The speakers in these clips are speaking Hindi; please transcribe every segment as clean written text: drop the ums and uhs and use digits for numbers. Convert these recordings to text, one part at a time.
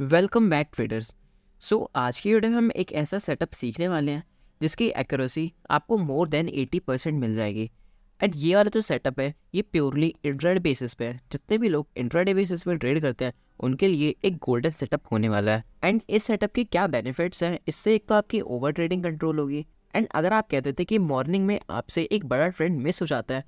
Welcome back traders. आज की वीडियो में हम एक ऐसा सेटअप सीखने वाले हैं जिसकी एक्यूरेसी आपको मोर देन 80% मिल जाएगी। एंड ये वाला जो सेटअप है ये प्योरली इंट्राडे बेसिस पे है। जितने भी लोग इंट्राडे बेसिस पे ट्रेड करते हैं उनके लिए एक गोल्डन सेटअप होने वाला है। एंड इस सेटअप के क्या बेनिफिट्स हैं, इससे एक तो आपकी ओवर ट्रेडिंग कंट्रोल होगी। एंड अगर आप कहते थे कि मॉर्निंग में आपसे एक बड़ा ट्रेंड मिस हो जाता है,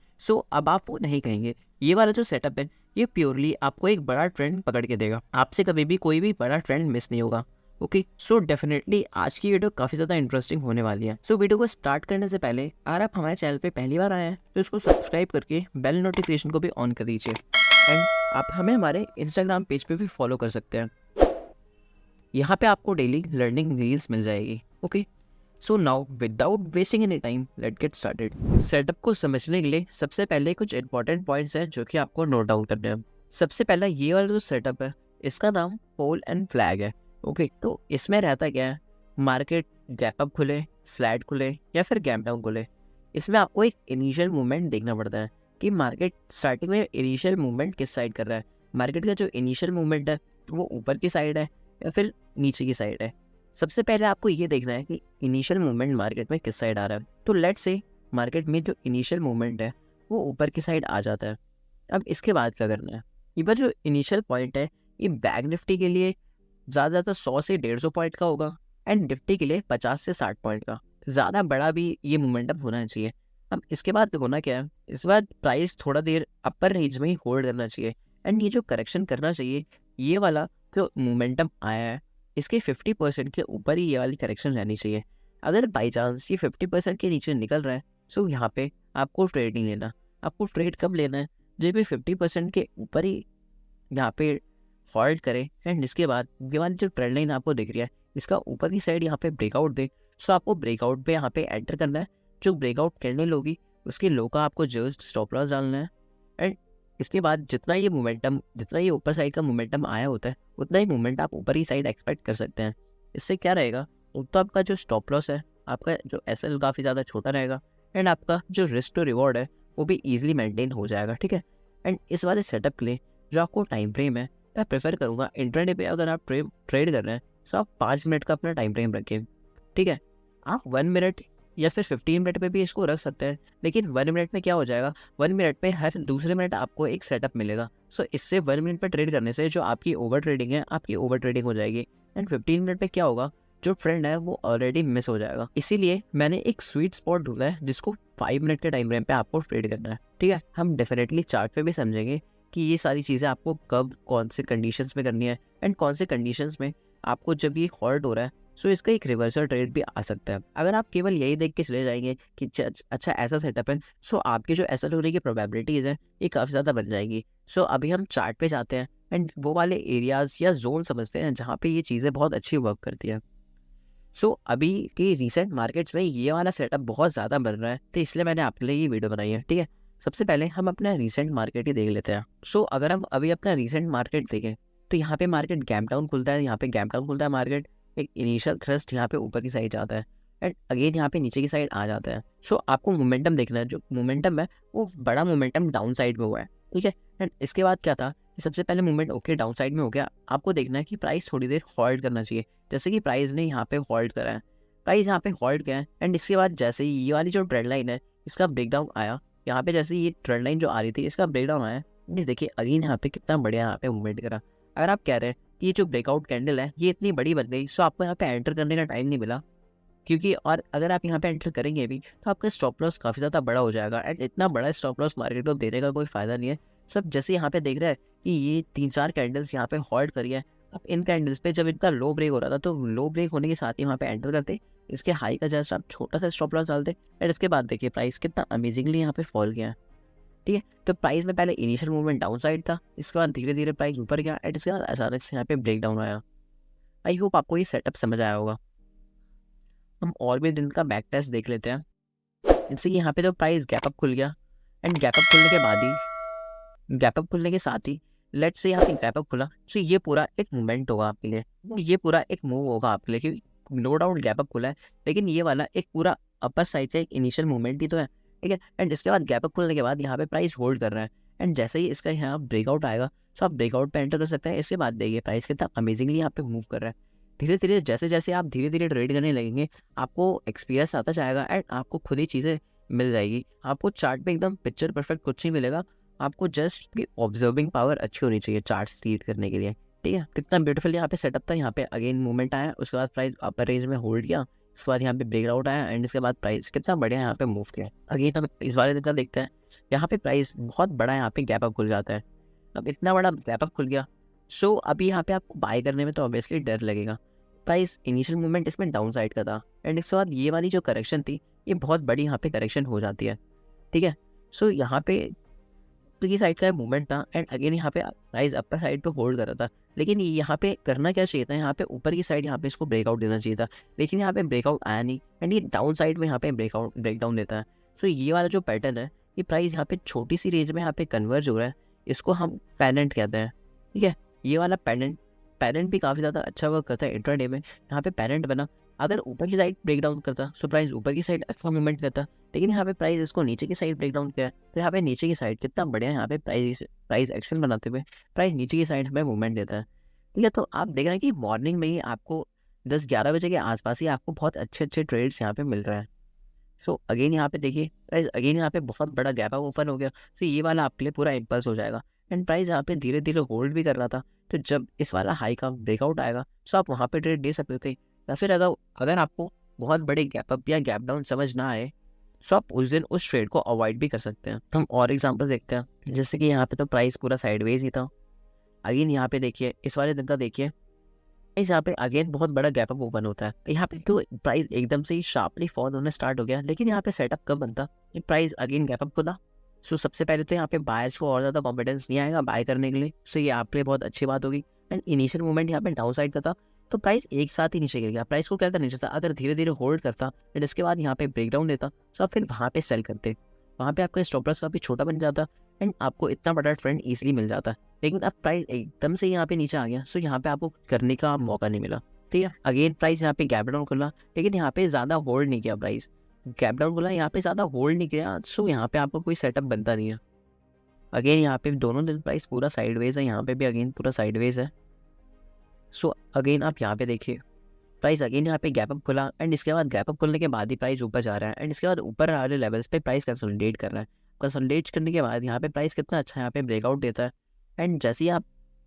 अब आप वो नहीं कहेंगे। ये वाला जो सेटअप है ये प्योरली आपको एक बड़ा ट्रेंड पकड़ के देगा, आपसे कभी भी कोई भी बड़ा ट्रेंड मिस नहीं होगा। ओके, डेफिनेटली आज की वीडियो काफ़ी ज़्यादा इंटरेस्टिंग होने वाली है। वीडियो को स्टार्ट करने से पहले अगर आप हमारे चैनल पे पहली बार आए हैं तो इसको सब्सक्राइब करके बेल नोटिफिकेशन को भी ऑन कर दीजिए। एंड आप हमें हमारे इंस्टाग्राम पेज पे भी फॉलो कर सकते हैं। यहाँ पे आपको डेली लर्निंग रील्स मिल जाएगी। Okay, now without wasting any time let get started. Setup को समझने के लिए सबसे पहले कुछ इंपॉर्टेंट पॉइंट्स हैं जो कि आपको नोट डाउन करने हैं। सबसे पहला ये वाला जो सेटअप है इसका नाम पोल एंड फ्लैग है। ओके, तो इसमें रहता क्या है, मार्केट गैप अप खुले, फ्लैट खुले या फिर गैप डाउन खुले, इसमें आपको एक इनिशियल मूवमेंट देखना पड़ता है कि मार्केट स्टार्टिंग में इनिशियल मूवमेंट किस साइड कर रहा है। मार्केट का जो इनिशियल मूवमेंट है वो ऊपर की साइड है या फिर नीचे की साइड है। सबसे पहले आपको ये देखना है कि इनिशियल मूवमेंट मार्केट में किस साइड आ रहा है। तो लेट्स से मार्केट में जो इनिशियल मूवमेंट है वो ऊपर की साइड आ जाता है। अब इसके बाद क्या करना है, ये पर जो इनिशियल पॉइंट है ये बैंक निफ्टी के लिए ज़्यादा 100 से 150 पॉइंट का होगा एंड निफ्टी के लिए 50 से 60 पॉइंट का। ज़्यादा बड़ा भी ये मोमेंटम होना चाहिए। अब इसके बाद होना क्या है, इस बाद प्राइस थोड़ा देर अपर रेंज में ही होल्ड करना चाहिए। एंड ये जो करेक्शन करना चाहिए, ये वाला जो मोमेंटम आया है इसके 50% के ऊपर ही ये वाली करेक्शन रहनी चाहिए। अगर बाई चांस ये 50% के नीचे निकल रहा है यहाँ पे आपको ट्रेड नहीं लेना। आपको ट्रेड कब लेना है, जब भी 50% के ऊपर ही यहाँ पे होल्ड करे एंड इसके बाद ये वाली जो ट्रेंड लाइन आपको दिख रही है इसका ऊपर की साइड यहाँ पे ब्रेकआउट दे। आपको ब्रेकआउट पे यहाँ पे एंटर करना है। जो ब्रेकआउट कैंडल होगी उसके लो का आपको जस्ट स्टॉप लॉस डालना है। एंड इसके बाद जितना ये ऊपर साइड का मोमेंटम आया होता है उतना ही मूवमेंट आप ऊपर ही साइड एक्सपेक्ट कर सकते हैं। इससे क्या रहेगा, तो आपका जो स्टॉप लॉस है, आपका जो एसएल काफ़ी ज़्यादा छोटा रहेगा एंड आपका जो रिस्क टू रिवॉर्ड है वो भी ईजिली मेंटेन हो जाएगा। ठीक है, एंड इस वाले सेटअप के लिए जो आपको टाइम फ्रेम है, मैं प्रेफर करूँगा इंट्राडे पे अगर आप ट्रेड कर रहे हैं आप 5 मिनट का अपना टाइम फ्रेम रखें। ठीक है, आप 1 मिनट या फिर 15 मिनट पे भी इसको रख सकते हैं, लेकिन 1 मिनट में क्या हो जाएगा, 1 मिनट में हर दूसरे मिनट आपको एक सेटअप मिलेगा। इससे 1 मिनट पे ट्रेड करने से जो आपकी ओवर ट्रेडिंग है आपकी ओवर ट्रेडिंग हो जाएगी। एंड 15 मिनट पे क्या होगा, जो ट्रेंड है वो ऑलरेडी मिस हो जाएगा। इसीलिए मैंने एक स्वीट स्पॉट ढूंढा है जिसको 5 मिनट के टाइम फ्रेम पे आपको ट्रेड करना है। ठीक है, हम डेफिनेटली चार्ट पे भी समझेंगे कि ये सारी चीज़ें आपको कब कौन से कंडीशंस में करनी है एंड कौन से कंडीशंस में आपको जब ये हॉल्ट हो रहा है इसका एक रिवर्सल ट्रेड भी आ सकता है। अगर आप केवल यही देख के चले जाएंगे कि अच्छा ऐसा सेटअप है, आपकी जो एसएल होने की प्रोबेबिलिटीज़ है ये काफ़ी ज़्यादा बन जाएगी। अभी हम चार्ट पे जाते हैं एंड वो वाले एरियाज़ या जोन समझते हैं जहाँ पे ये चीज़ें बहुत अच्छी वर्क करती हैं। अभी के रिसेंट मार्केट्स में ये वाला सेटअप बहुत ज़्यादा बन रहा है, तो इसलिए मैंने आपके लिए ये वीडियो बनाई है। ठीक है, सबसे पहले हम अपना रिसेंट मार्केट ही देख लेते हैं। अगर हम अभी अपना रिसेंट मार्केट देखें तो यहाँ पे मार्केट गैप डाउन खुलता है, यहाँ पे गैप डाउन खुलता है मार्केट, एक इनिशियल थ्रस्ट यहाँ पे ऊपर की साइड जाता है एंड अगेन यहाँ पे नीचे की साइड आ जाता है। आपको मोमेंटम देखना है, जो मोमेंटम है वो बड़ा मोमेंटम डाउन साइड में हुआ है। ठीक है, एंड इसके बाद क्या था, सबसे पहले मूवमेंट ओके डाउन साइड में हो गया। आपको देखना है कि प्राइस थोड़ी देर होल्ड करना चाहिए, जैसे कि प्राइस ने यहाँ पे होल्ड करा है, प्राइस यहाँ पे होल्ड किया है। एंड इसके बाद जैसे ही ये वाली जो ट्रेंड लाइन है इसका ब्रेकडाउन आया, यहाँ पे जैसे ये ट्रेंड लाइन जो आ रही थी इसका ब्रेकडाउन आया, देखिए अगेन यहाँ पे कितना बढ़िया यहाँ पे मूवमेंट करा। अगर आप कह रहे हैं कि ये जो ब्रेकआउट कैंडल है ये इतनी बड़ी बन गई, आपको यहाँ पे एंटर करने का टाइम नहीं मिला, क्योंकि और अगर आप यहाँ पे एंटर करेंगे भी तो आपका स्टॉप लॉस काफ़ी ज़्यादा बड़ा हो जाएगा एंड इतना बड़ा स्टॉप लॉस मार्केट को देने का कोई फ़ायदा नहीं है। जैसे यहाँ पे देख रहे हैं कि ये 3-4 कैंडल्स यहाँ पे होल्ड करी है। अब इन कैंडल्स पे जब इनका लो ब्रेक हो रहा था तो लो ब्रेक होने के साथ ही वहाँ पे एंटर करते, इसके हाई का जस्ट आप छोटा सा स्टॉप लॉस डालते एंड इसके बाद देखिए प्राइस कितना अमेजिंगली यहाँ पे फॉल किया है। ठीक है, तो प्राइस में पहले इनिशियल मूवमेंट डाउन साइड था, इसके बाद धीरे धीरे प्राइस ऊपर गया एंड इसके बाद अचानक से यहाँ पे ब्रेक डाउन आया। आई होप आपको ये सेटअप समझ आया होगा। हम और भी दिन का बैक टेस्ट देख लेते हैं। जैसे कि यहाँ पे तो प्राइस गैप अप खुल गया एंड गैप अप खुलने के बाद ही, गैप अप खुलने के साथ ही लेट्स से यहाँ पे गैप अप खुला, ये पूरा एक मूवमेंट होगा आपके लिए, ये पूरा एक मूव होगा आपके लिए, क्योंकि नो डाउट गैप अप खुला है लेकिन ये वाला एक पूरा अपर साइड का एक इनिशियल मूवमेंट ही तो है। ठीक है, एंड इसके बाद गैप अप खुलने के बाद यहाँ पे प्राइस होल्ड कर रहा है एंड जैसे ही इसका यहाँ ब्रेकआउट आएगा सो आप ब्रेकआउट पे एंटर कर सकते हैं। इसके बाद देखिए प्राइस कितना अमेजिंगली यहाँ पे मूव कर रहा है। धीरे धीरे जैसे जैसे आप धीरे धीरे ट्रेड करने लगेंगे आपको एक्सपीरियंस आता जाएगा एंड आपको खुद ही चीज़ें मिल जाएगी। आपको चार्ट पे एकदम पिक्चर परफेक्ट कुछ नहीं मिलेगा, आपको जस्ट ऑब्जर्विंग पावर अच्छी होनी चाहिए चार्ट्स रीड करने के लिए। ठीक है, कितना ब्यूटीफुल यहाँ पे सेटअप था। यहाँ पे अगेन मूवमेंट आया, उसके बाद प्राइस अपर रेंज में होल्ड किया, उसके बाद यहाँ पे ब्रेकआउट आया एंड इसके बाद प्राइस कितना बढ़िया यहाँ पे मूव किया। अगेन हम इस वाले दिन का देखते हैं, यहाँ पे प्राइस बहुत बड़ा यहाँ पे गैप अप खुल जाता है। अब इतना बड़ा गैप अप खुल गया सो अभी यहाँ पे आपको बाय करने में तो ऑब्वियसली डर लगेगा। प्राइस इनिशियल मूवमेंट इसमें डाउन साइड का था एंड इसके बाद ये वाली जो करेक्शन थी ये बहुत बड़ी यहाँ पे करेक्शन हो जाती है। ठीक है, सो यहाँ पे तो ये साइड का मूवमेंट था एंड अगेन यहाँ पे प्राइस अपर साइड पे होल्ड कर रहा था, लेकिन यहाँ पे करना क्या चाहिए था, यहाँ पे ऊपर की साइड यहाँ पे इसको ब्रेकआउट देना चाहिए था, लेकिन यहाँ पे ब्रेकआउट आया नहीं एंड ये डाउन साइड में यहाँ पे ब्रेकडाउन देता है। सो ये वाला जो पैटर्न है ये प्राइस यहाँ पे छोटी सी रेंज में यहाँ पे कन्वर्ज हो रहा है, इसको हम पैरेंट कहते हैं। ठीक है, ये वाला पैरेंट भी काफ़ी ज़्यादा अच्छा वर्क करता है इंट्राडे में। यहाँ पे पैरेंट बना, अगर ऊपर की साइड ब्रेक डाउन करता सो प्राइस ऊपर की साइड अच्छा मूवमेंट करता, लेकिन यहाँ पे प्राइस इसको नीचे की साइड ब्रेक डाउन किया है तो यहाँ पे नीचे की साइड कितना बढ़िया यहाँ पे प्राइस एक्शन बनाते हुए प्राइस नीचे की साइड हमें मूवमेंट देता है। ठीक है, तो आप देख रहे हैं कि मॉर्निंग में ही आपको 10-11 बजे के आसपास ही आपको बहुत अच्छे अच्छे ट्रेड्स यहाँ पे मिल रहा है। सो अगेन यहाँ पे देखिए प्राइस अगेन यहाँ पे बहुत बड़ा गैप अप ओपन हो गया, तो ये वाला आपके लिए पूरा इम्पल्स हो जाएगा एंड प्राइस यहाँ पे धीरे धीरे होल्ड भी कर रहा था। तो जब इस वाला हाई का ब्रेकआउट आएगा सो आप वहाँ पे ट्रेड दे सकते थे, या फिर अगर आपको बहुत बड़े गैप अप या गैप डाउन समझ ना आए सो आप उस दिन उस ट्रेड को अवॉइड भी कर सकते हैं। हम और एग्जांपल देखते हैं, जैसे कि यहाँ पे तो प्राइस पूरा साइडवेज ही था। अगेन यहाँ पे देखिए इस वाले दिन का देखिए इस यहाँ पे अगेन बहुत बड़ा गैप अप ओपन होता है, यहाँ पे तो प्राइस एकदम से ही शार्पली फॉल होना स्टार्ट हो गया, लेकिन यहाँ पे सेटअप कब बनता, ये प्राइस अगेन गैप अप खुला। सो सबसे पहले तो यहाँ पे बायर्स को और ज़्यादा कॉन्फिडेंस नहीं आएगा बाय करने के लिए, सो ये आपके लिए बहुत अच्छी बात होगी। एंड इनिशियल मूवमेंट यहाँ पे डाउन साइड का था तो प्राइस एक साथ ही नीचे गिर गया। प्राइस को क्या करना चाहिए था, अगर धीरे धीरे होल्ड करता एंड इसके बाद यहाँ पे ब्रेकडाउन देता तो आप फिर वहाँ पे सेल करते, वहाँ पे आपका स्टॉप लॉस काफ़ी छोटा बन जाता एंड आपको इतना बड़ा ट्रेंड ईजिली मिल जाता। लेकिन अब प्राइस एकदम से यहाँ पे नीचे आ गया सो यहाँ पे आपको करने का मौका नहीं मिला। ठीक है, अगेन प्राइस यहाँ पे गैप डाउन खुला, लेकिन यहाँ पे ज़्यादा होल्ड नहीं किया। प्राइस गैप डाउन खुला, यहाँ पे ज़्यादा होल्ड नहीं किया, सो यहाँ पे आपको कोई सेटअप बनता नहीं है। अगेन यहाँ पे दोनों दिन प्राइस पूरा साइडवेज है, यहाँ पे भी अगेन पूरा साइडवेज है। सो अगेन आप यहाँ पे देखिए प्राइस अगेन यहाँ पे गैप अप खुला एंड इसके बाद गैप अप खुलने के बाद ही प्राइस ऊपर जा रहा है एंड इसके बाद ऊपर वाले लेवल्स पे प्राइस कंसोलिडेट कर रहा है। कंसोलिडेट करने के बाद यहाँ पे प्राइस कितना अच्छा यहाँ पे ब्रेकआउट देता है एंड जैसे ही आप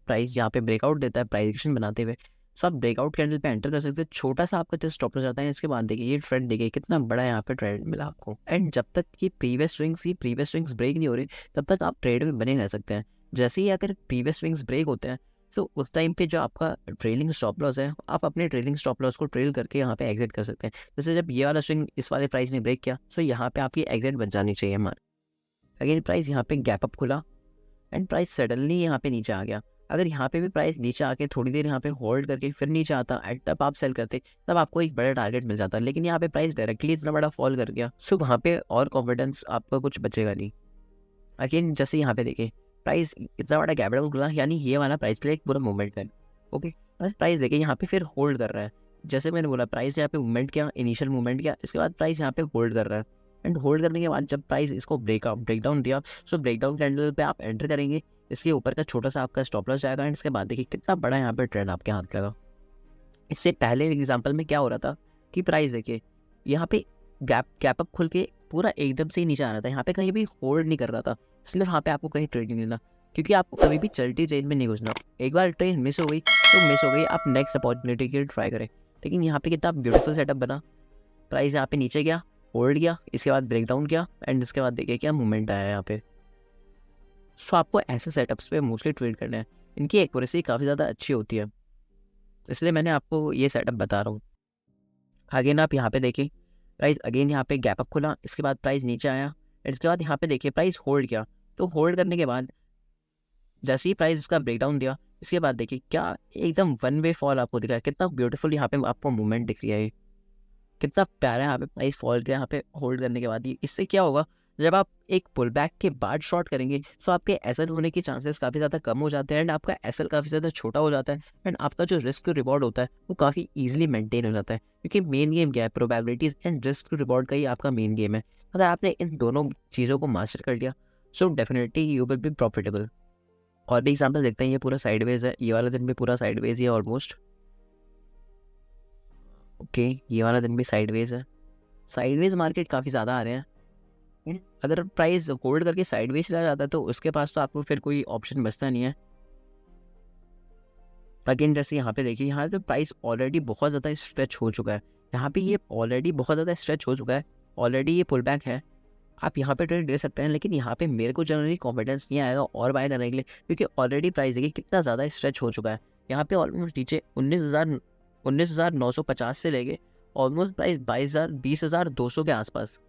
प्राइस यहाँ पे ब्रेकआउट देता है प्राइस एक्शन बनाते हुए, सो आप ब्रेकआउट कैंडल पे एंटर कर सकते हैं। छोटा सा आपका जस्ट स्टॉप लॉस जाता है, इसके बाद देखिए ये ट्रेंड देखिए कितना बड़ा यहाँ पे ट्रेंड मिला आपको एंड जब तक कि प्रीवियस स्विंग्स ब्रेक नहीं हो रही तब तक आप ट्रेड में बने रह सकते हैं। जैसे ही अगर प्रीवियस स्विंग्स ब्रेक होते हैं तो उस टाइम पे जो आपका ट्रेलिंग स्टॉप लॉस है आप अपने ट्रेलिंग स्टॉप लॉस को ट्रेल करके यहाँ पे एग्जिट कर सकते हैं। जैसे जब ये वाला स्विंग इस वाले प्राइस ने ब्रेक किया सो यहाँ पे आपकी एग्जिट बन जानी चाहिए हमारे। अगेन प्राइस यहाँ पे गैप अप खुला एंड प्राइस सडनली यहाँ पे नीचे आ गया। अगर यहाँ पे भी प्राइस नीचे आके थोड़ी देर यहाँ पे होल्ड करके फिर नीचे आता एंड तब आप सेल करते तब आपको एक बड़ा टारगेट मिल जाता, लेकिन यहाँ पे प्राइस डायरेक्टली इतना बड़ा फॉल कर गया सो वहाँ पे और कॉन्फिडेंस आपका कुछ बचेगा नहीं। अगेन जैसे यहाँ पे देखिए प्राइस इतना बड़ा गैप डाउन खुला, यानी ये वाला प्राइस के लिए एक पूरा मूवमेंट है। ओके, और प्राइस देखिए यहाँ पे फिर होल्ड कर रहा है। जैसे मैंने बोला प्राइस यहाँ पे मूवमेंट किया, इनिशियल मूवमेंट किया, इसके बाद प्राइस यहाँ पे होल्ड कर रहा है एंड होल्ड करने के बाद जब प्राइस इसको ब्रेकडाउन दिया सो ब्रेकडाउन कैंडल पे आप एंटर करेंगे, इसके ऊपर का छोटा सा आपका स्टॉप लॉस जाएगा एंड इसके बाद देखिए कितना बड़ा यहाँ पे ट्रेंड आपके हाथ लगा। इससे पहले एग्जांपल में क्या हो रहा था कि प्राइस देखिए यहाँ पे गैप अप खुल के पूरा एकदम से ही नीचे आ रहा था, यहाँ पे कहीं भी होल्ड नहीं कर रहा था, इसलिए वहाँ पे आपको कहीं ट्रेड नहीं लेना, क्योंकि आपको कभी भी चलती ट्रेन में नहीं घुसना। एक बार ट्रेन मिस हो गई तो मिस हो गई, आप नेक्स्ट अपॉर्चुनिटी के लिए ट्राई करें। लेकिन यहाँ पे कितना ब्यूटीफुल सेटअप बना, प्राइस यहाँ पे नीचे गया, होल्ड किया, इसके बाद ब्रेकडाउन किया एंड इसके बाद देखिए क्या मूवमेंट आया यहाँ पे। सो आपको ऐसे सेटअप्स पे मोस्टली ट्रेड करना है, इनकी एक्यूरेसी काफ़ी ज़्यादा अच्छी होती है, इसलिए मैंने आपको ये सेटअप बता रहा हूँ। अगेन आप यहाँ पे देखिए प्राइस अगेन यहाँ पे गैप अप खुला, इसके बाद प्राइस नीचे आया, इसके बाद यहाँ पे देखिए प्राइस होल्ड किया, तो होल्ड करने के बाद जैसे ही प्राइस इसका ब्रेकडाउन दिया इसके बाद देखिए क्या एकदम वन वे फॉल आपको दिखा है, कितना ब्यूटीफुल यहाँ पे आपको मूवमेंट दिख रही है, कितना प्यारा यहाँ पे प्राइस फॉल किया यहाँ पे होल्ड करने के बाद। इससे क्या होगा, जब आप एक पुल बैक के बाद शॉर्ट करेंगे तो आपके एसएल होने के चांसेस काफ़ी ज़्यादा कम हो जाते हैं एंड आपका एसएल काफ़ी ज़्यादा छोटा हो जाता है एंड आपका जो रिस्क रिवॉर्ड होता है वो काफ़ी ईजिली मेंटेन हो जाता है, क्योंकि मेन गेम क्या है, प्रोबेबिलिटीज़ एंड रिस्क रिवॉर्ड का ही आपका मेन गेम है। अगर आपने इन दोनों चीज़ों को मास्टर कर लिया so definitely you will be profitable. और भी एग्जाम्पल देखते हैं। ये पूरा साइडवेज है, ये वाला दिन भी पूरा साइडवेज ही है ऑलमोस्ट। ओके, ये वाला दिन भी साइडवेज है। साइडवेज मार्केट काफ़ी ज़्यादा आ रहे हैं। अगर प्राइस होल्ड करके साइडवेज चला जाता है तो उसके पास तो आपको फिर कोई ऑप्शन बचता नहीं है। अगेन जैसे यहाँ पे देखिए, यहाँ पे प्राइस ऑलरेडी बहुत ज़्यादा स्ट्रेच हो चुका है। यहाँ पे ये ऑलरेडी बहुत ज़्यादा स्ट्रेच हो चुका है, ऑलरेडी ये पुल बैक है। आप यहाँ पे ट्रेड दे सकते हैं, लेकिन यहाँ पे मेरे को जनरली कॉन्फिडेंस नहीं आएगा और बाय करने के लिए, क्योंकि ऑलरेडी प्राइस देखिए कितना ज़्यादा स्ट्रेच हो चुका है। यहाँ पे ऑलमोस्ट नीचे 19,950 से लेके ऑलमोस्ट प्राइस 20,200 के आसपास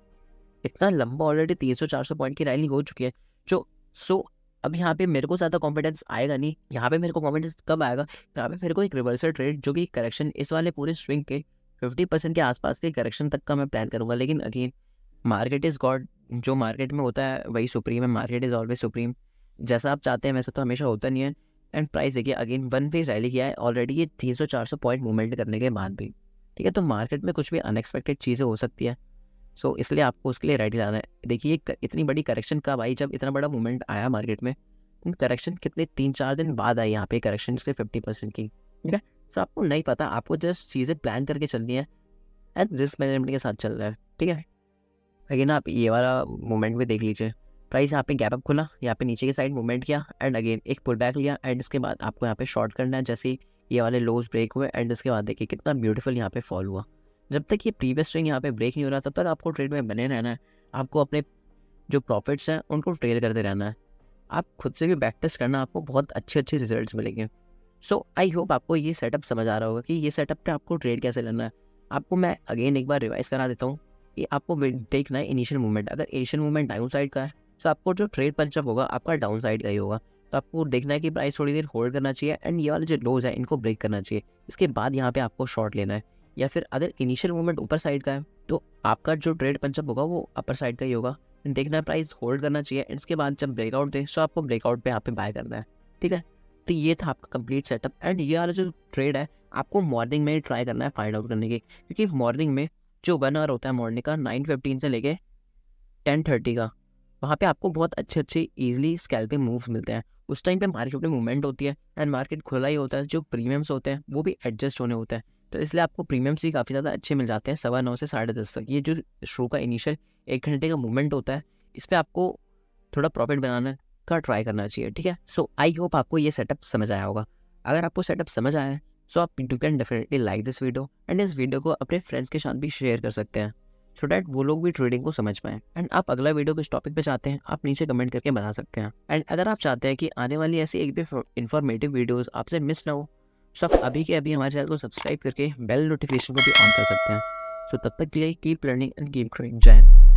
इतना लंबा ऑलरेडी 300-400 पॉइंट की रैली हो चुकी है। जो सो अब यहाँ पे मेरे को ज़्यादा कॉन्फिडेंस आएगा नहीं। यहाँ पे मेरे को कॉन्फिडेंस कब आएगा, यहाँ पे मेरे को एक रिवर्सल ट्रेड जो कि करेक्शन इस वाले पूरे स्विंग के 50% के आसपास के करेक्शन तक का मैं प्लान करूँगा। लेकिन अगेन मार्केट इज़ गॉड, जो मार्केट में होता है वही सुप्रीम है। Market is always supreme. जैसा आप चाहते हैं वैसा तो हमेशा होता नहीं है। एंड प्राइस देखिए अगेन वन वे रैली किया है ऑलरेडी ये 300-400 पॉइंट मूवमेंट करने के बाद भी। ठीक है, तो मार्केट में कुछ भी अनएक्सपेक्टेड चीज़ें हो सकती है। सो इसलिए आपको उसके लिए रेडी रहना है। देखिए इतनी बड़ी करेक्शन कब आई, जब इतना बड़ा मूवमेंट आया मार्केट में। करेक्शन कितने 3-4 दिन बाद आई यहाँ पे करेक्शन इसके 50% की। ठीक है, सो आपको नहीं पता, आपको जस्ट चीज़ें प्लान करके चलनी है एंड रिस्क मैनेजमेंट के साथ चल रहा है। ठीक है, लेकिन आप ये वाला मूवमेंट भी देख लीजिए। प्राइस यहाँ पे गैप अप खुला, यहाँ पे नीचे की साइड मूवमेंट किया एंड अगेन एक पुल बैक लिया एंड इसके बाद आपको यहाँ पे शॉर्ट करना है। जैसे ही ये वाले लोज ब्रेक हुए एंड इसके बाद देखिए कितना ब्यूटीफुल यहाँ पे फॉल हुआ। जब तक ये प्रीवियस स्विंग यहाँ पे ब्रेक नहीं हो रहा तब तक आपको ट्रेड में बने रहना है। आपको अपने जो प्रॉफिट्स हैं उनको ट्रेड करते रहना है। आप खुद से भी बैक टेस्ट करना, आपको बहुत अच्छे रिजल्ट्स मिलेंगे। सो आई होप आपको ये सेटअप समझ आ रहा होगा कि ये सेटअप पे आपको ट्रेड कैसे लेना है। आपको मैं अगेन एक बार रिवाइज करा देता हूँ कि आपको देखना है इनिशियल मूवमेंट। अगर इनिशियल मूवमेंट डाउन साइड का है तो आपको जो ट्रेड पंचअप होगा आपका डाउन साइड का ही होगा। तो आपको देखना है कि प्राइस थोड़ी देर होल्ड करना चाहिए एंड ये वाले जो लोज है इनको ब्रेक करना चाहिए। इसके बाद यहाँ पे आपको शॉर्ट लेना है। या फिर अगर इनिशियल मूवमेंट ऊपर साइड का है तो आपका जो ट्रेड पंचअप होगा वो अपर साइड का ही होगा। देखना है प्राइस होल्ड करना चाहिए, इसके बाद जब ब्रेकआउट दे तो आपको ब्रेकआउट पे यहाँ पे बाय करना है। ठीक है, तो ये था आपका कंप्लीट सेटअप। एंड ये वाला जो ट्रेड है आपको मॉर्निंग में ट्राई करना है फाइंड आउट करने की, क्योंकि मॉर्निंग में जो 1 आवर होता है मॉर्निंग का 9:15 से लेके 10:30 का, वहाँ पे आपको बहुत अच्छे ईजिली स्कैल्पिंग मूव्स मिलते हैं। उस टाइम पे मार्केट में मूवमेंट होती है एंड मार्केट खुला ही होता है। जो प्रीमियम्स होते हैं वो भी एडजस्ट होने होते हैं, तो इसलिए आपको प्रीमियम्स भी काफ़ी ज़्यादा अच्छे मिल जाते हैं 9:15 से 10:30 तक। ये जो शो का इनिशियल 1 घंटे का मूवमेंट होता है इस पर आपको थोड़ा प्रॉफिट बनाने का ट्राई करना चाहिए। ठीक है, सो आई होप आपको ये सेटअप समझ आया होगा। अगर आपको सेटअप समझ आया है सो आप you can definitely like this video and इस वीडियो को अपने फ्रेंड्स के साथ भी शेयर कर सकते हैं, सो डैट वो लोग भी ट्रेडिंग को समझ पाएँ। एंड आप अगला वीडियो किस टॉपिक पे चाहते हैं आप नीचे कमेंट करके बता सकते हैं। एंड अगर आप चाहते हैं कि आने वाली ऐसी एक भी इन्फॉर्मेटिव वीडियोस आपसे मिस ना हो, सो आप अभी के अभी हमारे चैनल को सब्सक्राइब करके बेल नोटिफिकेशन को भी ऑन कर सकते हैं। सो तब तक के लिए keep learning and keep trading. जय हिंद।